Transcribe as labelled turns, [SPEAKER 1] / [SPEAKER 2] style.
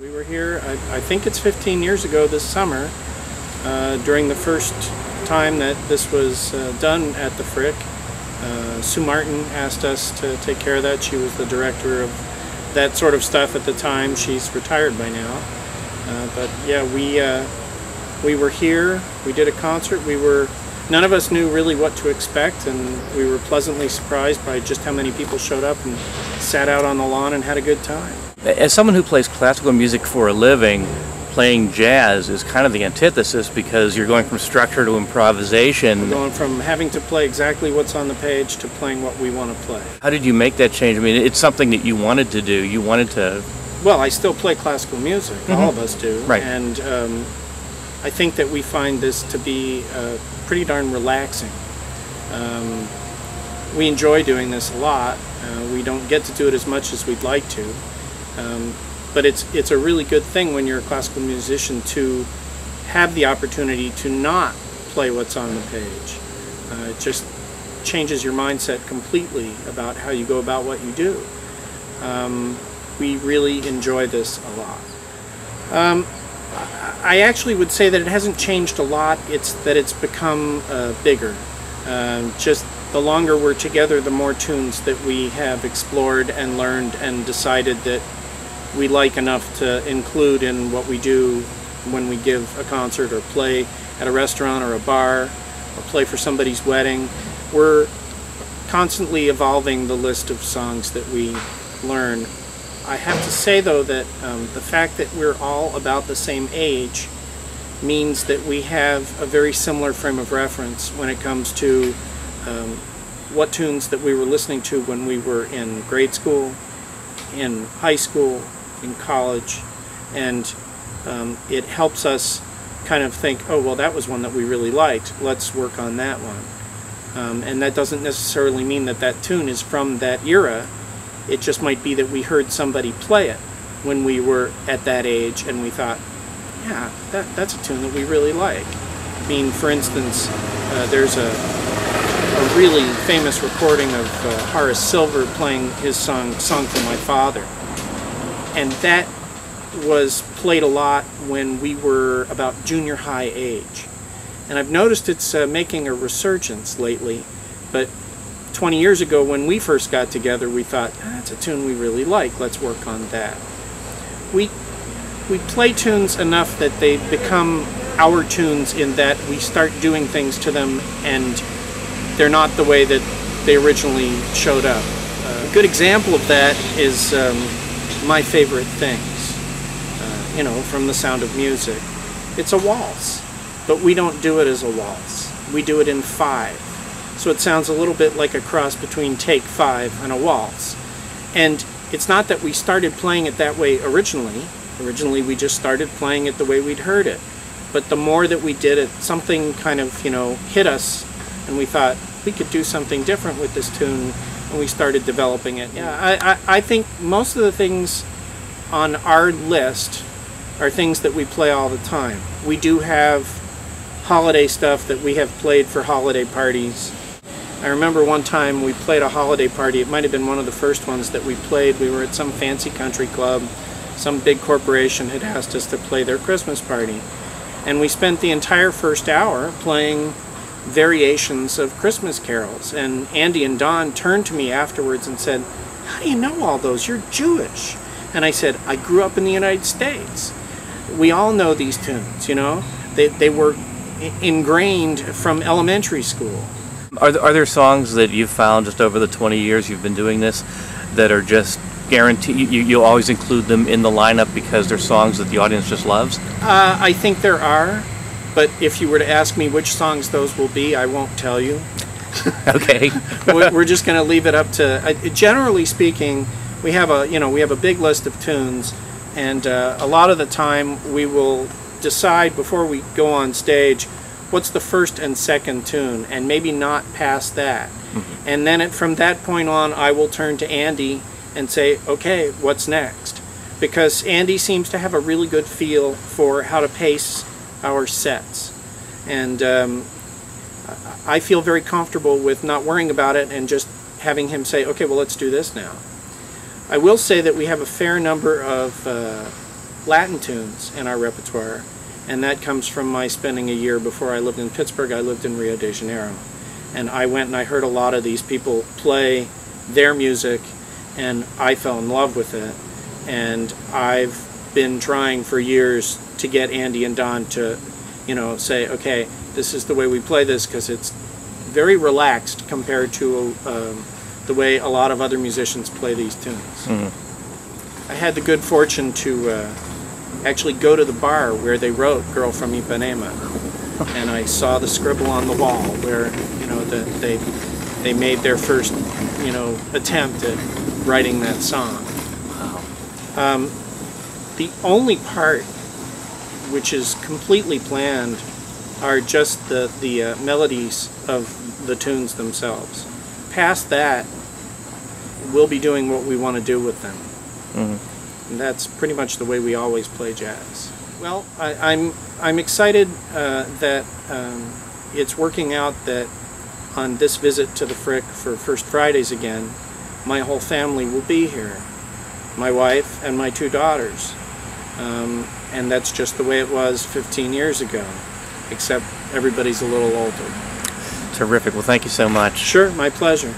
[SPEAKER 1] We were here, I think it's 15 years ago this summer, during the first time that this was done at the Frick. Sue Martin asked us to take care of that. She was the director of that sort of stuff at the time. She's retired by now. But yeah, we were here, we did a concert. None of us knew really what to expect, and we were pleasantly surprised by just how many people showed up and sat out on the lawn and had a good time.
[SPEAKER 2] As someone who plays classical music for a living, playing jazz is kind of the antithesis, because you're going from structure to improvisation.
[SPEAKER 1] We're going from having to play exactly what's on the page to playing what we want to play.
[SPEAKER 2] How did you make that change? I mean, it's something that you wanted to do. You wanted to...
[SPEAKER 1] Well, I still play classical music. All of us do.
[SPEAKER 2] Right.
[SPEAKER 1] And I think that we find this to be pretty darn relaxing. We enjoy doing this a lot. We don't get to do it as much as we'd like to. But it's a really good thing when you're a classical musician to have the opportunity to not play what's on the page. It just changes your mindset completely about how you go about what you do. We really enjoy this a lot. I actually would say that it hasn't changed a lot. It's that it's become bigger. Just the longer we're together, the more tunes that we have explored and learned and decided that we like enough to include in what we do when we give a concert or play at a restaurant or a bar or play for somebody's wedding. We're constantly evolving the list of songs that we learn. I have to say, though, that the fact that we're all about the same age means that we have a very similar frame of reference when it comes to what tunes that we were listening to when we were in grade school, in high school, in college, and it helps us kind of think, oh, well, that was one that we really liked, let's work on that one. And that doesn't necessarily mean that that tune is from that era. It just might be that we heard somebody play it when we were at that age and we thought, yeah, that's a tune that we really like. I mean, for instance, there's a really famous recording of Horace Silver playing his song for My Father. And that was played a lot when we were about junior high age. And I've noticed it's making a resurgence lately, but 20 years ago when we first got together, we thought, that's a tune we really like, let's work on that. We play tunes enough that they become our tunes in that we start doing things to them and they're not the way that they originally showed up. A good example of that is My Favorite Things, from The Sound of Music. It's a waltz, but we don't do it as a waltz. We do it in 5. So it sounds a little bit like a cross between Take 5 and a waltz. And it's not that we started playing it that way originally. Originally we just started playing it the way we'd heard it. But the more that we did it, something kind of, hit us, and we thought we could do something different with this tune, and we started developing it. Yeah, I think most of the things on our list are things that we play all the time. We do have holiday stuff that we have played for holiday parties. I remember one time we played a holiday party. It might have been one of the first ones that we played. We were at some fancy country club. Some big corporation had asked us to play their Christmas party. And we spent the entire first hour playing variations of Christmas carols. And Andy and Don turned to me afterwards and said, how do you know all those? You're Jewish. And I said, I grew up in the United States. We all know these tunes, They were ingrained from elementary school.
[SPEAKER 2] Are there songs that you've found just over the 20 years you've been doing this that are just guaranteed, you always include them in the lineup because they're songs that the audience just loves?
[SPEAKER 1] I think there are, but if you were to ask me which songs those will be, I won't tell you.
[SPEAKER 2] Okay.
[SPEAKER 1] We're just going to leave it up to, generally speaking, we have a big list of tunes, and a lot of the time we will decide before we go on stage what's the first and second tune, and maybe not past that. Mm-hmm. And then from that point on, I will turn to Andy and say, okay, what's next? Because Andy seems to have a really good feel for how to pace our sets. And I feel very comfortable with not worrying about it and just having him say, okay, well, let's do this now. I will say that we have a fair number of Latin tunes in our repertoire, and that comes from my spending a year before I lived in Pittsburgh. I lived in Rio de Janeiro, and I went and I heard a lot of these people play their music, and I fell in love with it. And I've been trying for years to get Andy and Don to, you know, say, okay, this is the way we play this, because it's very relaxed compared to the way a lot of other musicians play these tunes. I had the good fortune to actually go to the bar where they wrote Girl from Ipanema, and I saw the scribble on the wall where, you know, they made their first, you know, attempt at writing that song. The only part which is completely planned are just the melodies of the tunes themselves. Past that, we'll be doing what we want to do with them. And that's pretty much the way we always play jazz. Well, I'm excited that it's working out that on this visit to the Frick for First Fridays again, my whole family will be here. My wife and my 2 daughters. And that's just the way it was 15 years ago, except everybody's a little older.
[SPEAKER 2] Terrific. Well, thank you so much.
[SPEAKER 1] Sure, my pleasure.